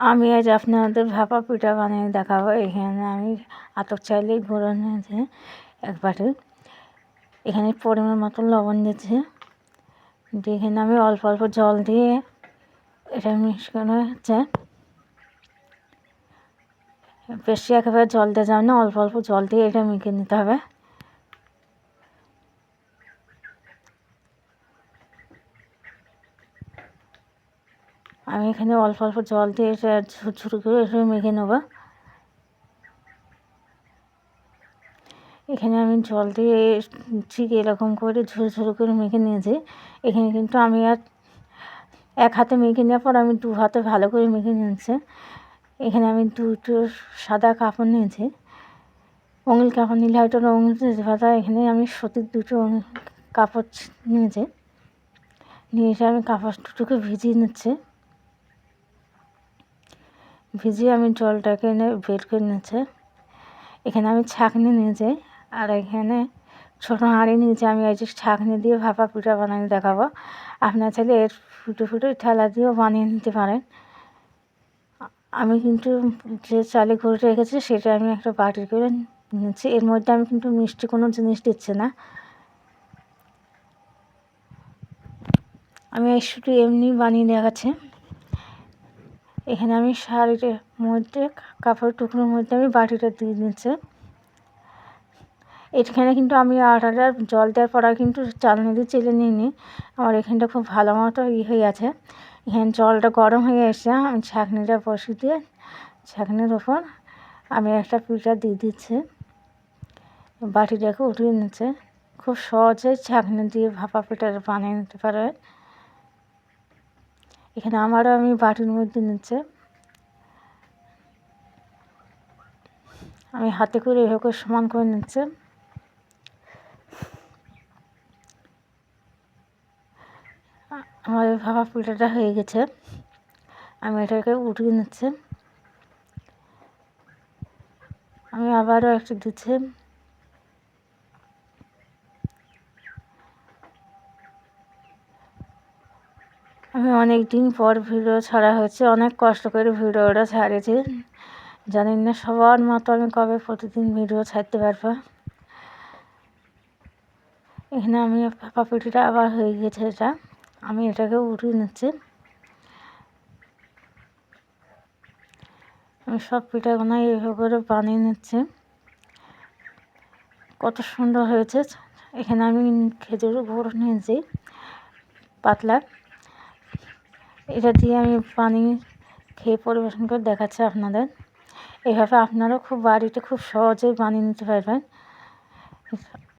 আমি আজ আপনাদের ভাপা পিঠা বানিয়ে দেখাবো। এখানে আমি আতপ চালের গুঁড়ো নিয়েছি এক বাটি। এখানে পরিমাণ মতো লবণ দিচ্ছি, দিয়ে এখানে আমি অল্প অল্প জল দিয়ে এটা মিশানো হচ্ছে। বেশি একেবারে জল দিয়ে যাবে না, অল্প অল্প জল দিয়ে এটা মেখে নিতে হবে। আমি এখানে অল্প অল্প জল দিয়ে এটা ঝুরঝুর করে এটা মেখে নেব। এখানে আমি জল দিয়ে ঠিক এরকম করে ঝুরঝুর করে মেখে নিয়েছি। এখানে কিন্তু আমি আর এক হাতে মেখে নেওয়ার পর আমি 2 হাতে ভালো করে মেখে নিয়েছি। এখানে আমি 2টো সাদা কাপড় নিয়েছি। রঙিন কাপড় নিলে হয়তো রঙ যেতে পারে, এখানে আমি সুতির 2টো কাপড় নিয়েছি। নিয়ে এসে আমি কাপড় দুটোকে ভিজিয়ে নিচ্ছি। ভিজিয়ে আমি জলটাকে এনে বের করে নিচ্ছি। এখানে আমি ছাঁকনি নিয়েছি, আর এখানে ছোটো হাঁড়ি নিয়েছি। আমি এই যে ছাঁকনি দিয়ে ভাপা পিঠা বানিয়ে দেখাবো। আপনার চাইলে এর ফুটো ফুটো ঠেলা দিয়েও বানিয়ে নিতে পারেন। আমি কিন্তু যে চালে করে রেখেছি সেটা আমি একটা বাটি করে নিচ্ছি। এর মধ্যে আমি কিন্তু মিষ্টি কোনো জিনিস দিচ্ছি না। আমি এই শুধু এমনি বানিয়ে দেখাচ্ছি। এখানে আমি শাড়ির মধ্যে কাপড় টুকরোর মধ্যে আমি বাটিটা দিয়ে দিচ্ছি। এখানে কিন্তু আমি আটাটা জল দেওয়ার পর কিন্তু চালনি দিয়ে চেলে নিইনি। আমার এখানটা খুব ভালো মতো হয়ে আছে। এখানে জলটা গরম হয়ে এসে আমি ছাঁকনিটা বসিয়ে দিয়ে ছাঁকনির ওপর আমি একটা পিঠা দিয়ে দিচ্ছি। বাটিটাকে উঠিয়ে নিচ্ছে। খুব সহজে ছাঁকনি দিয়ে ভাপা পিঠাটা বানিয়ে নিতে পারবে। এখানে আমারও আমি বাটির মধ্যে নিচ্ছে। আমি হাতে করে এভাবে সমান করে নিচ্ছে। আমার ভাপা পিঠাটা হয়ে গেছে। আমি এটাকে উঠিয়ে নিচ্ছি। আমি আবারও একটা দিচ্ছি। আমি অনেক দিন পর ভিডিও ছাড়া হয়েছে, অনেক কষ্ট করে ভিডিওটা ছাড়িয়েছি। জানি না সবার মতো আমি কবে প্রতিদিন ভিডিও ছাড়তে পারবো। এখানে আমি ভাপা পিঠাটা আবার হয়ে গেছে। এটা আমি এটাকে উঠিয়ে নিচ্ছি। আমি সব পিঠাগুলো এইভাবে করে বানিয়ে নিচ্ছি। কত সুন্দর হয়েছে। এখানে আমি খেজুরের গুঁড়ো নিয়েছি পাতলা, এটা দিয়ে আমি বানিয়ে খেয়ে পরিবেশন করে দেখাচ্ছি আপনাদের। এইভাবে আপনারাও বাড়িতে খুব সহজেই বানিয়ে নিতে পারবেন।